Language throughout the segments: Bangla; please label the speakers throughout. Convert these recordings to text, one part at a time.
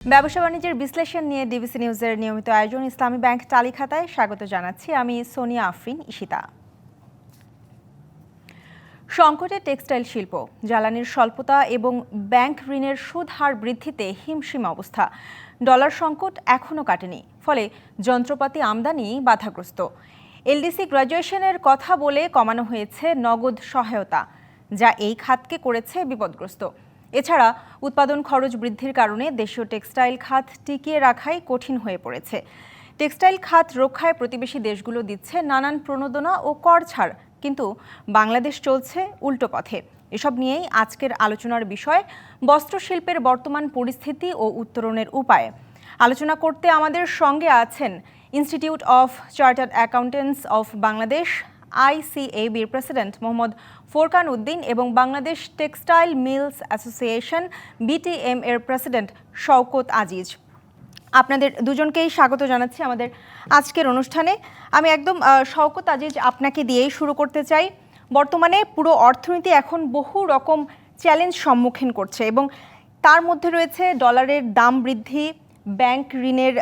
Speaker 1: ব্যবসা বাণিজ্যের বিশ্লেষণ নিয়ে ডিবিসি নিউজের নিয়মিত আয়োজন ইসলামী ব্যাংক তালিখাতায় স্বাগত জানাচ্ছি আমি সোনিয়া আফরিন ঈশিতা। সংকটে টেক্সটাইল শিল্প, জ্বালানির স্বল্পতা এবং ব্যাংক ঋণের সুদ হার বৃদ্ধিতে হিমশিম অবস্থা। ডলার সংকট এখনও কাটেনি, ফলে যন্ত্রপাতি আমদানি বাধাগ্রস্ত। এলডিসি গ্র্যাজুয়েশনের কথা বলে কমানো হয়েছে নগদ সহায়তা, যা এই খাতকে করেছে বিপদগ্রস্ত। এছাড়া উৎপাদন খরচ বৃদ্ধির কারণে দেশীয় টেক্সটাইল খাত টিকিয়ে রাখাই কঠিন হয়ে পড়েছে। টেক্সটাইল খাত রক্ষায় প্রতিবেশী দেশগুলো দিচ্ছে নানান প্রণোদনা ও কর ছাড়, কিন্তু বাংলাদেশ চলছে উল্টো পথে। এসব নিয়েই আজকের আলোচনার বিষয় বস্ত্রশিল্পের বর্তমান পরিস্থিতি ও উত্তরণের উপায়। আলোচনা করতে আমাদের সঙ্গে আছেন institute of chartered accountants of Bangladesh ICAB-র প্রেসিডেন্ট মোহাম্মদ ফোরকান উদ্দিন এবং বাংলাদেশ টেক্সটাইল মিলস অ্যাসোসিয়েশন BTM-এর প্রেসিডেন্ট শওকত আজিজ। আপনাদের দুজনকেই স্বাগত জানাচ্ছি আমাদের আজকের অনুষ্ঠানে। আমি একদম শওকত আজিজ আপনাকে দিয়েই শুরু করতে চাই। বর্তমানে পুরো অর্থনীতি এখন বহু রকম চ্যালেঞ্জ সম্মুখীন করছে এবং তার মধ্যে রয়েছে ডলারের দাম বৃদ্ধি, ব্যাংক ঋণের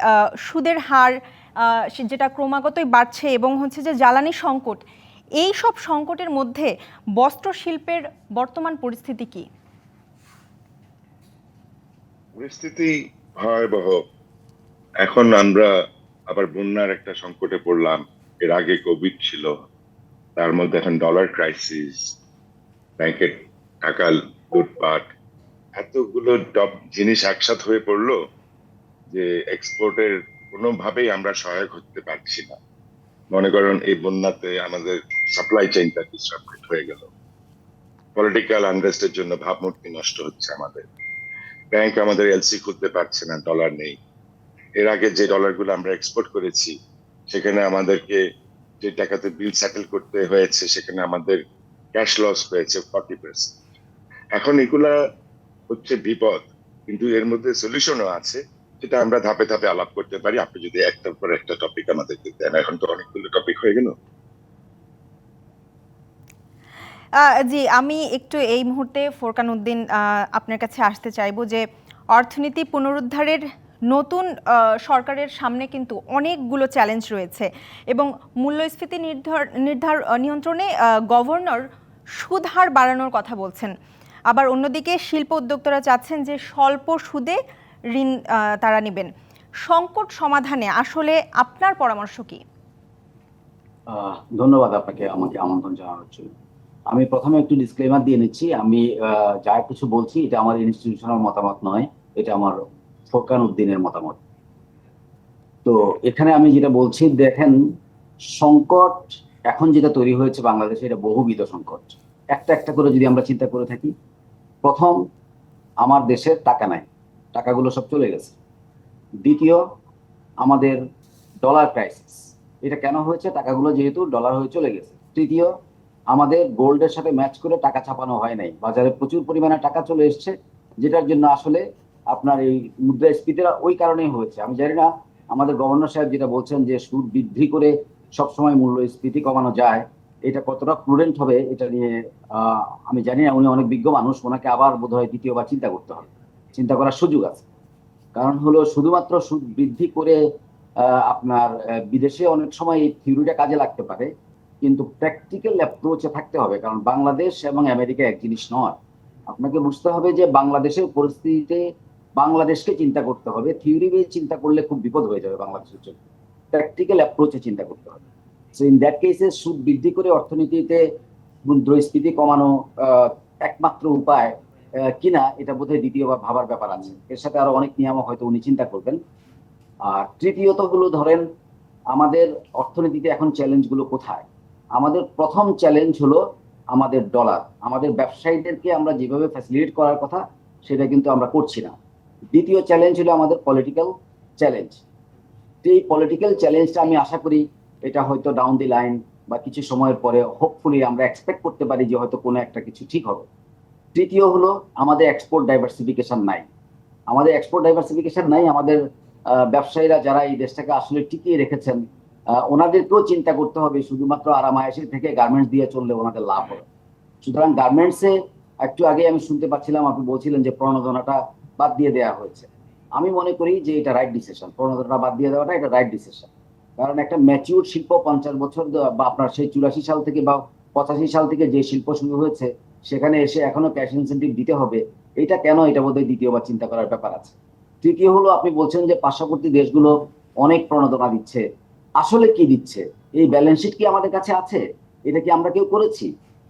Speaker 1: সুদের হার যেটা ক্রমাগতই বাড়ছে এবং হচ্ছে যে জ্বালানি সংকট। এই সব সংকটের মধ্যে বস্ত্রশিল্পের বর্তমান পরিস্থিতি কি?
Speaker 2: পরিস্থিতি ভয়াবহ। এখন আমরা আবার বন্যার একটা সংকটে পড়লাম। এর আগে কোভিড ছিল, তার মধ্যে এখন ডলার ক্রাইসিস, ব্যাংকের টাকা লুটপাট, এতগুলো জিনিস একসাথে হয়ে পড়লো যে এক্সপোর্টের কোনোভাবেই আমরা সহায়ক হতে পারছি না। মনে করেন এই বন্যাতে আমাদের সাপ্লাই চেইনটা ডিসরাপ্টেড হয়ে গেল, পলিটিক্যাল আনরেস্টের জন্য ভাবমূর্তি নষ্ট হচ্ছে আমাদের, ব্যাংক আমাদের এলসি খুলতে পারছে না, ডলার নেই। এর আগে যে ডলারগুলো আমরা এক্সপোর্ট করেছি সেখানে আমাদেরকে যে টাকাতে বিল সেটেল করতে হয়েছে সেখানে আমাদের ক্যাশ লস হয়েছে 40%। এখন এগুলা হচ্ছে বিপদ, কিন্তু এর মধ্যে সলিউশনও আছে, যেটা আমরা ধাপে ধাপে আলাপ করতে পারি। আপনি যদি একটার পর একটা টপিক আমাদেরকে দেন, এখন তো অনেকগুলো টপিক হয়ে গেল।
Speaker 1: জি, আমি একটু এই মুহূর্তে ফোরকান উদ্দিন আপনার কাছে আসতে চাইবো যে অর্থনীতি পুনরুদ্ধারের নতুন সরকারের সামনে কিন্তু অনেকগুলো চ্যালেঞ্জ রয়েছে এবং মূল্যস্ফীতি নিয়ন্ত্রণে গভর্নর সুদ হার বাড়ানোর কথা বলছেন। আবার অন্যদিকে শিল্প উদ্যোক্তারা চাচ্ছেন যে স্বল্প সুদে ঋণ তারা নেবেন। সংকট সমাধানে আসলে আপনার পরামর্শ কি?
Speaker 3: ধন্যবাদ আপনাকে আমাকে আমন্ত্রণ জানানোর জন্য। আমি প্রথমে একটু ডিসক্লেমার দিয়ে নিচ্ছি, আমি যা কিছু বলছি এটা আমার ইনস্টিটিউশনাল মতামত নয়, এটা আমার ফোরকান উদ্দিনের মতামত। তো এখানে আমি যেটা বলছি, দেখেন, সংকট এখন যেটা তৈরি হয়েছে বাংলাদেশে এটা বহুবিধ সংকট। একটা একটা করে যদি আমরা চিন্তা করে থাকি, প্রথম, আমার দেশের টাকা নাই, টাকাগুলো সব চলে গেছে। দ্বিতীয়, আমাদের ডলার ক্রাইসিস, এটা কেন হয়েছে? টাকাগুলো যেহেতু ডলার হয়ে চলে গেছে। তৃতীয়, আমাদের গোল্ডের সাথে ম্যাচ করে টাকা ছাপানো হয় নাই, বাজারে প্রচুর পরিমাণে টাকা চলে এসছে, যেটার জন্য আসলে আপনার এই মুদ্রাস্ফীতিটা ওই কারণেই হয়েছে। আমি জানি না আমাদের গভর্নর সাহেব যেটা বলছেন যে সুদ বৃদ্ধি করে সবসময় মূল্যস্ফীতি কমানো যায়, এটা কতটা প্রুডেন্ট হবে এটা নিয়ে আমি জানি না। উনি অনেক বিজ্ঞ মানুষ, ওনাকে আবার বোধহয় দ্বিতীয়বার চিন্তা করতে হবে, চিন্তা করার সুযোগ আছে। কারণ হলো শুধুমাত্র সুদ বৃদ্ধি করে আপনার বিদেশে অনেক সময় এই থিওরিটা কাজে লাগতে পারে, কিন্তু প্র্যাকটিক্যাল অ্যাপ্রোচে থাকতে হবে। কারণ বাংলাদেশ এবং আমেরিকা এক জিনিস নয়। আপনাকে বুঝতে হবে যে বাংলাদেশের পরিস্থিতিতে বাংলাদেশকে চিন্তা করতে হবে। থিওরি বেস চিন্তা করলে খুব বিপদ হয়ে যাবে বাংলাদেশের জন্য, প্র্যাকটিক্যাল অ্যাপ্রোচে চিন্তা করতে হবে। সো ইন দ্যাট কেসে সুদ বৃদ্ধি করে অর্থনীতিতে মুদ্রাস্ফীতি কমানো একমাত্র উপায় কিনা, এটা বোধহয় দ্বিতীয়বার ভাবার ব্যাপার আছে। এর সাথে আরো অনেক নিয়ামক হয়তো উনি চিন্তা করবেন। আর তৃতীয়ত হলো, ধরেন আমাদের অর্থনীতিতে এখন চ্যালেঞ্জগুলো কোথায়? আমাদের প্রথম চ্যালেঞ্জ হলো আমাদের ডলার। আমাদের ব্যবসায়ীদেরকে আমরা যেভাবে ফ্যাসিলিটেট করার কথা সেটা কিন্তু আমরা করছি না। দ্বিতীয় চ্যালেঞ্জ হলো আমাদের পলিটিক্যাল চ্যালেঞ্জ। এই পলিটিক্যাল চ্যালেঞ্জটা আমি আশা করি এটা হয়তো ডাউন দি লাইন বা কিছু সময়ের পরে হোপফুলি আমরা এক্সপেক্ট করতে পারি যে হয়তো কোনো একটা কিছু ঠিক হবে। তৃতীয় হলো আমাদের এক্সপোর্ট ডাইভার্সিফিকেশন নাই। আমাদের এক্সপোর্ট ডাইভার্সিফিকেশন নাই। আমাদের ব্যবসায়ীরা যারা এই দেশটাকে আসলে টিকিয়ে রেখেছেন, ওনাদেরকেও চিন্তা করতে হবে। শুধুমাত্র আরামায়েশি থেকে গার্মেন্টস দিয়ে চললে ওনাদের লাভ হবে। সুতরাং গার্মেন্টসে একটু আগে আমি শুনতে পাচ্ছিলাম আপনি বলছিলেন যে প্রণোদনাটা বাদ দিয়ে দেওয়া হয়েছে। আমি মনে করি যে এটা রাইট ডিসিশন, প্রণোদনা বাদ দিয়ে দেওয়াটা এটা রাইট ডিসিশন। কারণ একটা ম্যাচিউর শিল্প 50 বছর বা আপনার সেই 84 সাল থেকে বা 85 সাল থেকে যে শিল্প শুরু হয়েছে সেখানে এসে এখনো ক্যাশ ইনসেন্টিভ দিতে হবে, এটা কেন, এটা বোধহয় দ্বিতীয়বার চিন্তা করার ব্যাপার আছে। তৃতীয় হলো, আপনি বলছেন যে পার্শ্ববর্তী দেশগুলো অনেক প্রণোদনা দিচ্ছে, আসলে কি দিচ্ছে? এই ব্যালেন্স শিট কি আমাদের কাছে আছে? এটা কি আমরা কেউ করেছি?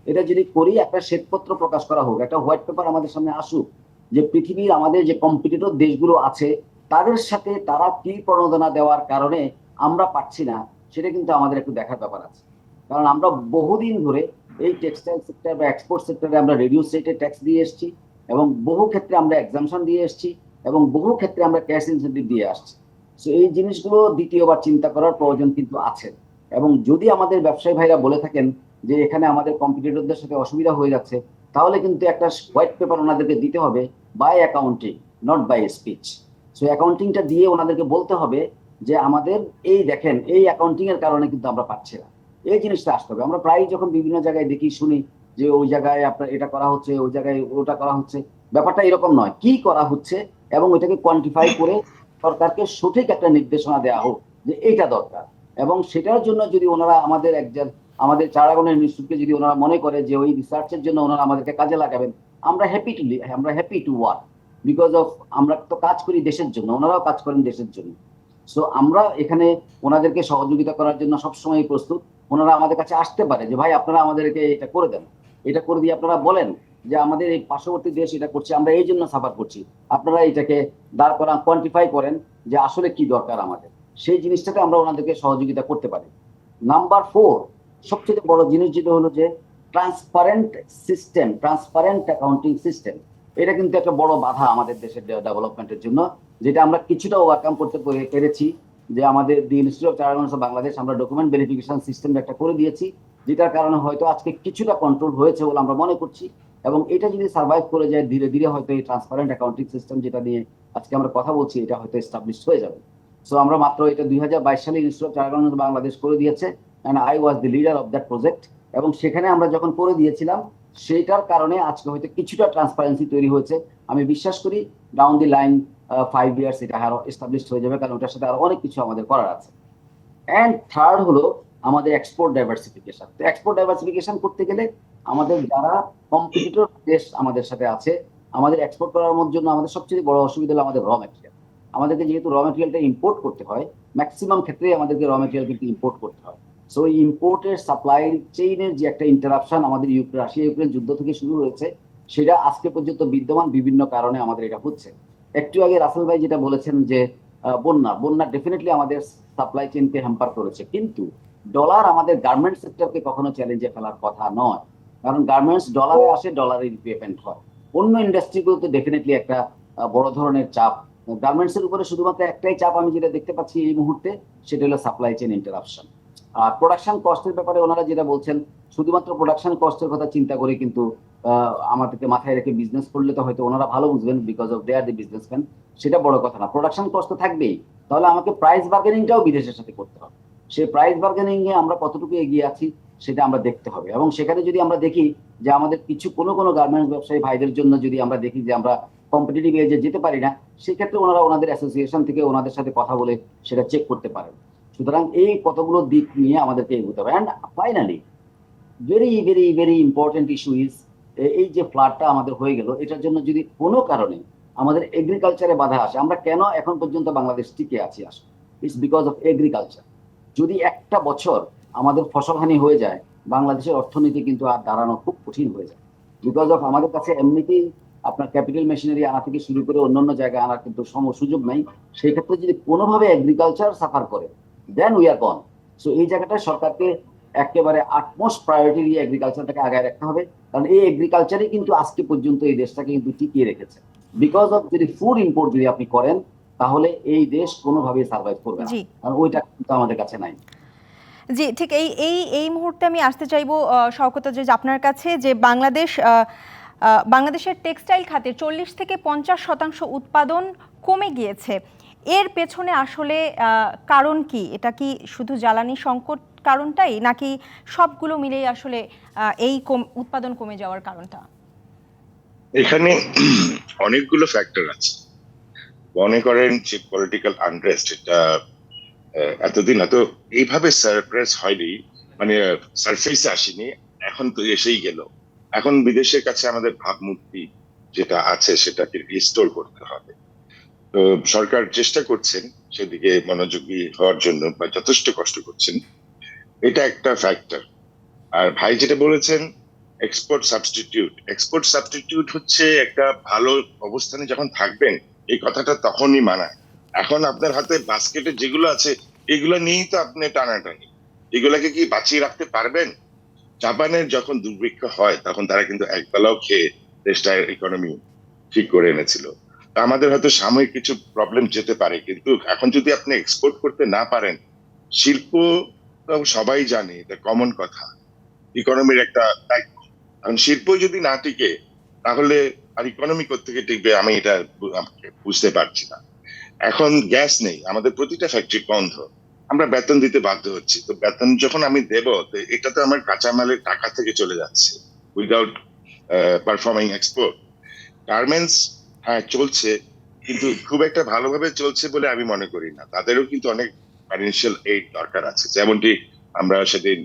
Speaker 3: এটা যদি করি, একটা শ্বেতপত্র প্রকাশ করা হোক, একটা হোয়াইট পেপার আমাদের সামনে আসুক, যে পৃথিবীর আমাদের যে কম্পিটিটর দেশগুলো আছে তাদের সাথে তারা কি প্রণোদনা দেওয়ার কারণে আমরা পাচ্ছি না, সেটা কিন্তু আমাদের একটু দেখার ব্যাপার আছে। কারণ আমরা বহুদিন ধরে এই টেক্সটাইল সেক্টর বা এক্সপোর্ট সেক্টরে আমরা রিডিউস রেটে ট্যাক্স দিয়ে এসেছি, এবং বহু ক্ষেত্রে আমরা এক্সামশন দিয়ে এসেছি, এবং বহু ক্ষেত্রে আমরা ক্যাশ ইনসেন্টিভ দিয়ে আসছি। তো এই জিনিসগুলো দ্বিতীয়বার চিন্তা করার প্রয়োজন কিন্তু আছে। এবং যদি আমাদের ব্যবসায়ী ভাইরা বলে থাকেন যে এখানে আমাদের কম্পিটিটরদের সাথে অসুবিধা হয়ে যাচ্ছে, তাহলে কিন্তু একটা হোয়াইট পেপার ওনাদেরকে দিতে হবে, by accounting, not by speech. So অ্যাকাউন্টিংটা দিয়ে ওনাদেরকে বলতে হবে যে আমাদের এই দেখেন, এই অ্যাকাউন্টিং এর কারণে কিন্তু আমরা পাচ্ছি না, এই জিনিসটা আসতে হবে। আমরা প্রায় যখন বিভিন্ন জায়গায় দেখি শুনি যে ওই জায়গায় আপনার এটা করা হচ্ছে, ওই জায়গায় ওটা করা হচ্ছে, ব্যাপারটা এরকম নয়। কি করা হচ্ছে এবং এটাকে কোয়ান্টিফাই করে সরকারকে সঠিক একটা নির্দেশনা দেওয়া হোক যে এইটা দরকার। এবং সেটার জন্য যদি ওনারা আমাদের চারাগণের ইনস্টিটিউটকে যদি ওনারা মনে করে যে ওই রিসার্চের জন্য ওনারা আমাদেরকে কাজে লাগাবেন, আমরা happy to work, because of আমরা তো কাজ করি দেশের জন্য, ওনারাও কাজ করেন দেশের জন্য। সো আমরা এখানে ওনাদেরকে সহযোগিতা করার জন্য সবসময় প্রস্তুত। ওনারা আমাদের কাছে আসতে পারে যে ভাই আপনারা আমাদেরকে এটা করে দেন, এটা করে দিয়ে আপনারা বলেন যে আমাদের এই পার্শ্ববর্তী দেশ এটা করছে, আমরা এই জন্য সাফার করছি, আপনারা এটাকে দাঁড় করান, কোয়ান্টিফাই করেন যে আসলে কি দরকার আমাদের, সেই জিনিসটাকে আমরা ওনাদেরকে সহযোগিতা করতে পারি। নাম্বার 4, সবচেয়ে বড় জিনিস যেটা হলো যে transparent system, transparent accounting system. এটা কিন্তু একটা বড় বাধা আমাদের দেশের ডেভেলপমেন্টের জন্য, যেটা আমরা কিছুটা ওভারকাম করতে পেরেছি। যে আমাদের দি institute of chartered accountants Bangladesh, আমরা ডকুমেন্ট ভেরিফিকেশন সিস্টেম একটা করে দিয়েছি, যেটার কারণে হয়তো আজকে কিছুটা কন্ট্রোল হয়েছে বলে আমরা মনে করছি। এবং এটা যদি সার্ভাইভ করে যায়, ধীরে ধীরে হয়তো এই ট্রান্সপারেন্ট অ্যাকাউন্টিং সিস্টেম যেটা নিয়ে আজকে আমরা কথা বলছি, এটা হয়তো এস্টাবলিশ হয়ে যাবে। সো আমরা মাত্র এটা 2022 সালে institute of chartered accountants Bangladesh করে দিয়েছে, and I was the leader of that project. এবং সেখানে আমরা যখন করে দিয়েছিলাম, সেইটার কারণে আজকে হয়তো কিছুটা ট্রান্সপারেন্সি তৈরি হয়েছে। আমি বিশ্বাস করি ডাউন দি লাইন 5 ইয়ার্স এটা আরো এস্টাবলিশ হয়ে যাবে, কারণ ওটার সাথে আরো অনেক কিছু আমাদের করার আছে। অ্যান্ড থার্ড হলো আমাদের এক্সপোর্ট ডাইভার্সিফিকেশন। তো এক্সপোর্ট ডাইভার্সিফিকেশন করতে গেলে আমাদের যারা কম্পিটিটর দেশ আমাদের সাথে আছে, আমাদের এক্সপোর্ট করার জন্য আমাদের সবচেয়ে বড় অসুবিধা হলো আমাদের র ম্যাটেরিয়াল। আমাদেরকে যেহেতু র ম্যাটেরিয়ালটা ইম্পোর্ট করতে হয়, ম্যাক্সিমাম ক্ষেত্রে আমাদেরকে র ম্যাটেরিয়াল কিন্তু ইম্পোর্ট করতে হয়। সো ইম্পোর্টের সাপ্লাই চেইনের যে একটা ইন্টারাপশন আমাদের রাশিয়া ইউক্রেন যুদ্ধ থেকে শুরু হয়েছে, সেটা আজকে পর্যন্ত বিদ্যমান, বিভিন্ন কারণে আমাদের এটা হচ্ছে। একটু আগে রাসেল ভাই যেটা বলেছেন যে বন্যা ডেফিনেটলি আমাদের সাপ্লাই চেইনকে হ্যাম্পার করেছে, কিন্তু ডলার আমাদের গার্মেন্টস সেক্টরকে কখনো চ্যালেঞ্জে ফেলার কথা নয়। কারণ গার্মেন্টস ডলারে আসে, ডলারে রিপেমেন্ট হয়। অন্য ইন্ডাস্ট্রিগুলোতে ডেফিনেটলি একটা বড় ধরনের চাপ। গার্মেন্টস এর উপরে শুধুমাত্র একটাই চাপ আমি যেটা দেখতে পাচ্ছি এই মুহূর্তে, সেটা হলো সাপ্লাই চেইন ইন্টারাপশন। আর প্রোডাকশন কস্টের ব্যাপারে ওনারা যেটা বলছেন, শুধুমাত্র প্রোডাকশন কস্টের কথা চিন্তা করে কিন্তু আমাদেরকে মাথায় রেখে বিজনেস করলে তো হয়তো ওনারা ভালো বুঝবেন, because of they are the businessman. সেটা বড় কথা না, প্রোডাকশন কস্ট তো থাকবেই, তাহলে আমাকে প্রাইস বার্গেনিংটাও বিদেশের সাথে করতে হবে। সেই প্রাইস বার্গেনিং এ আমরা কতটুকু এগিয়ে আছি সেটা আমরা দেখতে হবে। এবং সেখানে যদি আমরা দেখি যে আমাদের কোনো গার্মেন্টস ব্যবসায়ী ভাইদের জন্য যদি আমরা দেখি যে আমরা কম্পিটিটিভ এজে যেতে পারি না, সেক্ষেত্রে ওনারা ওনাদের অ্যাসোসিয়েশন থেকে ওনাদের সাথে কথা বলে সেটা চেক করতে পারেন। সুতরাং এই কতগুলো দিক নিয়ে আমাদেরকে এগোতে হবে। And finally very very very important issue is, এই যে ফ্লাডটা আমাদের হয়ে গেল, এটার জন্য যদি কোনো কারণে আমাদের এগ্রিকালচারে বাধা আসে, আমরা কেন এখন পর্যন্ত বাংলাদেশ টিকে আছি আসলে, ইটস বিকজ অফ এগ্রিকালচার। যদি একটা বছর আমাদের ফসলহানি হয়ে যায়, বাংলাদেশের অর্থনীতি কিন্তু আর দাঁড়ানো খুব কঠিন হয়ে যায়, বিকজ অফ আমাদের কাছে এমনিতেই আপনার ক্যাপিটাল মেশিনারি আনা থেকে শুরু করে অন্যান্য জায়গায় আনার কিন্তু সুযোগ নাই। সেই ক্ষেত্রে যদি কোনোভাবে এগ্রিকালচার সাফার করে, then we are gone. So এই জায়গাটা সরকারকে একেবারে আটমোস্ট প্রায়োরিটি দিয়ে এগ্রিকালচারটাকে আগায় রাখতে হবে, কারণ এই এগ্রিকালচারই কিন্তু আজকে পর্যন্ত এই দেশটাকে কিন্তু টিকিয়ে রেখেছে। বিকজ অফ যদি ফুড ইম্পোর্ট যদি আপনি করেন, তাহলে এই দেশ কোনোভাবেই সার্ভাইভ করবে না, কারণ ওইটা কিন্তু আমাদের কাছে নাই।
Speaker 1: জি, ঠিক এই এই এই মুহূর্তে আমি আসতে চাইবো শওকত যে আপনার কাছে, যে বাংলাদেশের টেক্সটাইল খাতে 40 থেকে 50% উৎপাদন কমে গিয়েছে। এর পেছনে আসলে কারণ কি? এটা কি শুধু জ্বালানি সংকট কারণটাই, নাকি সবগুলো মিলেই আসলে এই উৎপাদন কমে যাওয়ার কারণটা?
Speaker 2: এখানে অনেকগুলো ফ্যাক্টর আছে। মনে করেন যে পলিটিক্যাল আনরেস্ট এটা এতদিন এত এইভাবে সারপ্রাইজ হয়নি, মানে সারফেসে আসেনি, এখন তো এসেই গেল। এখন বিদেশের কাছে আমাদের ভাবমূর্তি যেটা আছে সেটাকে রিস্টোর করতে হবে। তো সরকার চেষ্টা করছেন সেদিকে মনোযোগী হওয়ার জন্য, বা যথেষ্ট কষ্ট করছেন, এটা একটা ফ্যাক্টর। আর ভাই যেটা বলেছেন এক্সপোর্ট সাবস্টিটিউট হচ্ছে একটা ভালো অবস্থানে যখন থাকবেন এই কথাটা তখনই মানায়। এখন আপনার হাতে বাস্কেটে যেগুলো আছে এগুলো নিয়েই তো আপনি টানাটানি, এগুলাকে কি বাঁচিয়ে রাখতে পারবেন? জাপানের যখন দুর্ভিক্ষ হয় তখন তারা কিন্তু একবেলাও খেয়ে দেশটার ইকোনমি ঠিক করে এনেছিল। তা আমাদের হয়তো সাময়িক কিছু প্রবলেম যেতে পারে, কিন্তু এখন যদি আপনি এক্সপোর্ট করতে না পারেন, শিল্প তো সবাই জানে, এটা কমন কথা, ইকোনমির একটা দায়িত্ব। এখন শিল্প যদি না টিকে তাহলে আর ইকোনমি কোত্থেকে টিকবে, আমি এটা বুঝতে পারছি না। এখন গ্যাস নেই, আমাদের প্রতিটা ফ্যাক্টরি বন্ধ, আমরা বেতন দিতে বাধ্য হচ্ছি। তো বেতন যখন আমি দেব, তো এটা তো আমার কাঁচামালের টাকা থেকে চলে যাচ্ছে উইদাউট পারফর্মিং এক্সপোর্ট। গার্মেন্টস হ্যাঁ চলছে, কিন্তু খুব একটা ভালোভাবে চলছে বলে আমি মনে করি না, তাদেরও কিন্তু অনেক ফাইন্যান্সিয়াল এইড দরকার আছে। যেমনটি আমরা সেদিন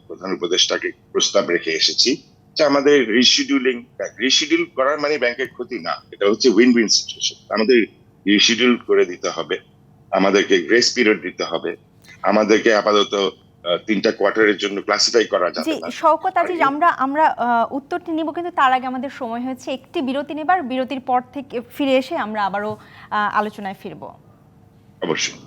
Speaker 2: প্রধান উপদেষ্টাকে প্রস্তাব রেখে এসেছি যে আমাদের রিশিডিউল করার মানে ব্যাংকের ক্ষতি না, এটা হচ্ছে উইন উইন সিচুয়েশন। আমাদের রিশিডিউল করে দিতে হবে, আমাদেরকে গ্রেস পিরিয়ড দিতে হবে, আমাদেরকে আপাতত 3টা কোয়ার্টারের জন্য ক্লাসিফাই করা
Speaker 1: জি
Speaker 2: যাবে না।
Speaker 1: শওকত
Speaker 2: আর
Speaker 1: আজিজ, আমরা আমরা উত্তরটি নিব, কিন্তু তার আগে আমাদের সময় হয়েছে একটি বিরতি নেবার। বিরতির পর থেকে ফিরে এসে আমরা আবারও আলোচনায় ফিরব।
Speaker 2: অবশ্যই।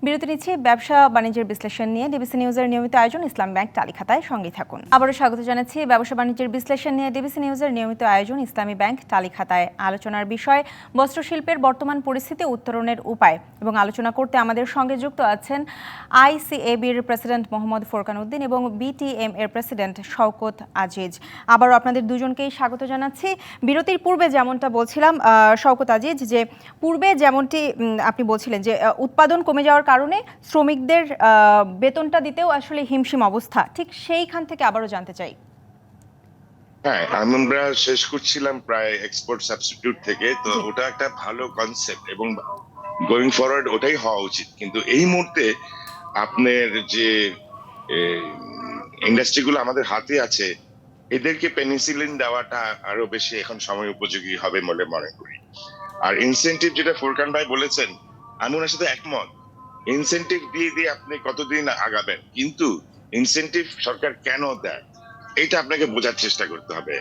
Speaker 1: বিরতি নিচ্ছে ব্যবসা বাণিজ্যের বিশ্লেষণ নিয়ে ডিবিসি নিউজের নিয়মিত আয়োজন ইসলাম ব্যাংক টালিখাতায়, সঙ্গে থাকুন। আবারও স্বাগত জানাচ্ছি ব্যবসা বাণিজ্যের বিশ্লেষণ নিয়ে ডিবিসি নিউজের নিয়মিত আয়োজন ইসলামী ব্যাংক টালিখাতায়। আলোচনার বিষয় বস্ত্রশিল্পের বর্তমান পরিস্থিতি, উত্তরণের উপায়। এবং আলোচনা করতে আমাদের সঙ্গে যুক্ত আছেন আইসিএবির প্রেসিডেন্ট মোহাম্মদ ফোরকান উদ্দিন এবং বিটিএম এর প্রেসিডেন্ট শওকত আজিজ। আবারও আপনাদের দুজনকেই স্বাগত জানাচ্ছি। বিরতির পূর্বে যেমনটা বলছিলাম শওকত আজিজ, যে পূর্বে যেমনটি আপনি বলছিলেন যে উৎপাদন কমে যাওয়ার কারণে শ্রমিকদের বেতনটা দিতেও আসলে হিমশিম অবস্থা, ঠিক সেইখান থেকে আবারও জানতে চাই।
Speaker 2: হ্যাঁ, আমরা শেষ করছিলাম প্রায় এক্সপোর্ট সাবস্টিটিউট থেকে, তো
Speaker 1: জি।
Speaker 2: ওটা একটা ভালো কনসেপ্ট এবং গোয়িং ফরওয়ার্ড ওটাই হওয়া উচিত। কিন্তু এই মুহূর্তে আপনার যে ইন্ডাস্ট্রি গুলো আমাদের হাতে আছে এদেরকে পেনিসিলিন দেওয়াটা আরো বেশি এখন সময় উপযোগী হবে বলে মনে করি। আর ইনসেনটিভ যেটা ফোরকান ভাই বলেছেন, আমি ওনার সাথে একমত। ইনসেনটিভ দিয়ে দিয়ে আপনি কতদিন আগাবেন, কিন্তু ইনসেনটিভ সরকার কেন দেয় এটা আপনাকে বোঝার চেষ্টা করতে হবে।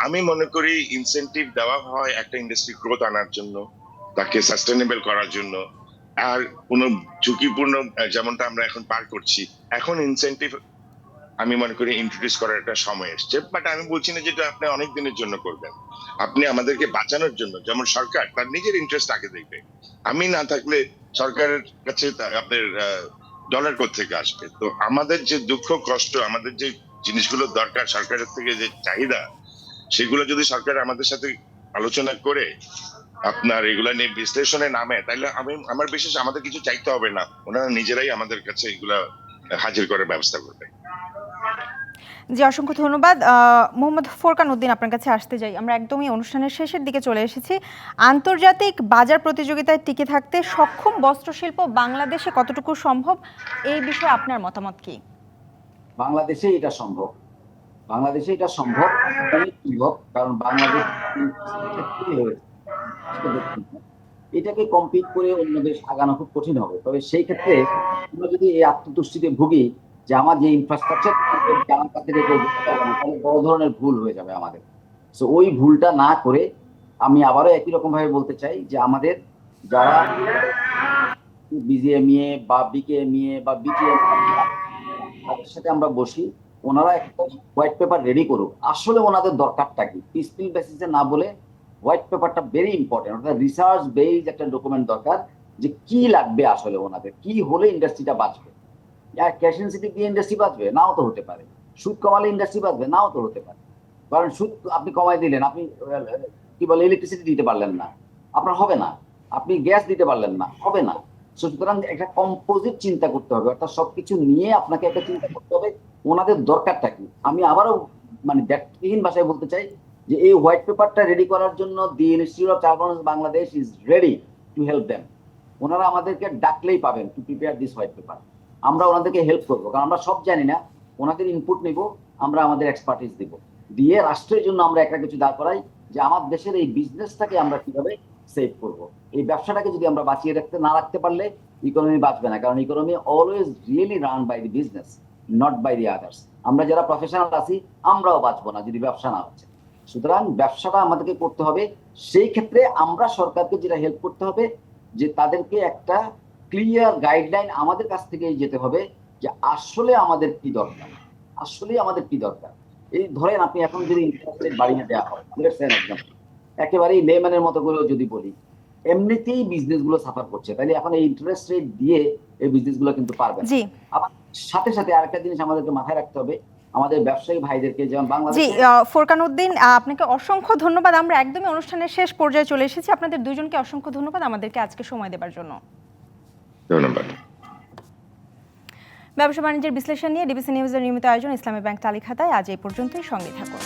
Speaker 2: আমি মনে করি ইনসেনটিভ দেওয়া হয় একটা ইন্ডাস্ট্রি গ্রোথ আনার জন্য, তাকে সাস্টেনেবল করার জন্য। আর কোন ঝুঁকিপূর্ণ যেমনটা আমরা এখন পার করছি, এখন ইনসেনটিভ আমি মনে করি ইন্ট্রোডিউস করার একটা সময় এসছে। বাট আমি বলছি না যেটা আপনি অনেক দিনের জন্য করবেন, আপনি আমাদেরকে বাঁচানোর জন্য। যেমন সরকার তার নিজের ইন্টারেস্ট আগে দেখবে, আমি না থাকলে সরকারের কাছে আপনার ডলার কোত্থেকে আসবে? তো আমাদের যে দুঃখ কষ্ট, আমাদের যে জিনিসগুলো দরকার, সরকারের থেকে যে চাহিদা, সেগুলো যদি সরকার আমাদের সাথে আলোচনা করে আপনার এগুলা নিয়ে বিশ্লেষণে নামে, তাহলে আমার বিশেষ আমাদের কিছু চাইতে হবে না, ওনারা নিজেরাই আমাদের কাছে এগুলা হাজির করার ব্যবস্থা করবে।
Speaker 1: জি, অসংখ্য ধন্যবাদ। মোহাম্মদ ফোরকান উদ্দিন, আপনার কাছে আসতে যাই। আমরা একদমই অনুষ্ঠানের শেষের দিকে চলে এসেছি। আন্তর্জাতিক বাজার প্রতিযোগিতায় টিকে থাকতে সক্ষম বস্ত্রশিল্প বাংলাদেশে কতটুকু সম্ভব, এই বিষয়ে আপনার মতামত কি?
Speaker 3: বাংলাদেশে এটা সম্ভব। বাংলাদেশে এটা সম্ভব, অনেক সম্ভব, কারণ বাংলাদেশ এটাকে কম্পিট করে অন্য দেশ আগানো খুব কঠিন হবে। তবে সেই ক্ষেত্রে আমরা যদি এই আত্মতুষ্টিতে ভুগি যে আমার যে ইনফ্রাস্ট্রাকচার আমার কাছ থেকে কেউ বুঝতে পারবে না, তাহলে বড় ধরনের ভুল হয়ে যাবে আমাদের। তো ওই ভুলটা না করে আমি আবারও একই রকম ভাবে বলতে চাই যে আমাদের যারা বিজিএমইএ বা বিকেএমইএ বা বিটিএম, তাদের সাথে আমরা বসি, ওনারা একটা হোয়াইট পেপার রেডি করুক। আসলে ওনাদের দরকারটা কি, পিসপিল বেসিসে না বলে হোয়াইট পেপারটা ভেরি ইম্পর্টেন্ট, অর্থাৎ রিসার্চ বেসড একটা ডকুমেন্ট দরকার, যে কি লাগবে আসলে ওনাদের, কি হলে ইন্ডাস্ট্রিটা বাঁচবে। ক্যাশ ইনসেন্টিভ দিয়ে ইন্ডাস্ট্রি বাঁচবে, নাও তো হতে পারে। সুদ কমালে ইন্ডাস্ট্রি বাঁচবে, নাও তো হতে পারে। কারণ সুদ আপনি কমাই দিলেন, আপনি কি বলে ইলেকট্রিসিটি দিতে পারলেন না, আপনার হবে না। আপনি গ্যাস দিতে পারলেন না, হবে না। সুতরাং একটা কম্পোজিট চিন্তা করতে হবে, অর্থাৎ সবকিছু নিয়ে আপনাকে একটা চিন্তা করতে হবে ওনাদের দরকারটা কি। আমি আবারও মানে ব্যক্তিহীন ভাষায় বলতে চাই যে এই হোয়াইট পেপারটা রেডি করার জন্য দি institute of chartered accountants Bangladesh is ready to help them. ওনারা আমাদেরকে ডাকলেই পাবেন to prepare this white paper. আমরা ওনাদেরকে হেল্প করবো, কারণ আমরা সব জানি না, ওনাদের ইনপুট নিব, আমরা আমাদের এক্সপার্টিস দিব, দিয়ে রাষ্ট্রের জন্য আমরা একটা কিছু দাঁড় করাই যে আমার দেশের এই বিজনেসটাকে আমরা কিভাবে সেভ করব। এই ব্যবসাটাকে যদি আমরা বাঁচিয়ে রাখতে পারলে ইকোনমি বাঁচবে না, কারণ economy always really run by the business, not by the others. আমরা যারা প্রফেশনাল আছি আমরাও বাঁচবো না যদি ব্যবসা না হচ্ছে। সুতরাং ব্যবসাটা আমাদেরকে করতে হবে। সেই ক্ষেত্রে আমরা সরকারকে যেটা হেল্প করতে হবে যে তাদেরকে একটা ক্লিয়ার গাইডলাইন আমাদের কাছ থেকে যেতে হবে যে আসলে আমাদের কি দরকার, আসলে আমাদের কি দরকার। এই ধরেন আপনি এখন যদি ইন্টারেস্ট রেট বাড়িয়ে দেওয়া হয়, একেবারেই লেম্যানের মতো করে যদি বলি, এমনিতেই বিজনেস গুলো সাফার করছে, তাহলে এখন এই ইন্টারেস্ট রেট দিয়ে এই বিজনেস গুলো কিন্তু পারবে না।
Speaker 1: জি
Speaker 3: আবার সাথে সাথে আরেকটা জিনিস আমাদেরকে মাথায় রাখতে হবে, আমাদের ব্যবসায়ী ভাইদেরকে, যেমন
Speaker 1: জি
Speaker 3: বাংলাদেশে
Speaker 1: ফোরকান উদ্দিন, আপনাকে অসংখ্য ধন্যবাদ। আমরা একদমই অনুষ্ঠানের শেষ পর্যায়ে চলে এসেছি। আপনাদের দুজনকে অসংখ্য ধন্যবাদ আমাদেরকে আজকে সময় দেওয়ার জন্য।
Speaker 2: ধন্যবাদ।
Speaker 1: ব্যবসা বাণিজ্যের বিশ্লেষণ নিয়ে ডিবিসি নিউজের নিয়মিত আয়োজন ইসলামী ব্যাংক তালিখাতায় আজ এই পর্যন্তই। সঙ্গে থাকুন।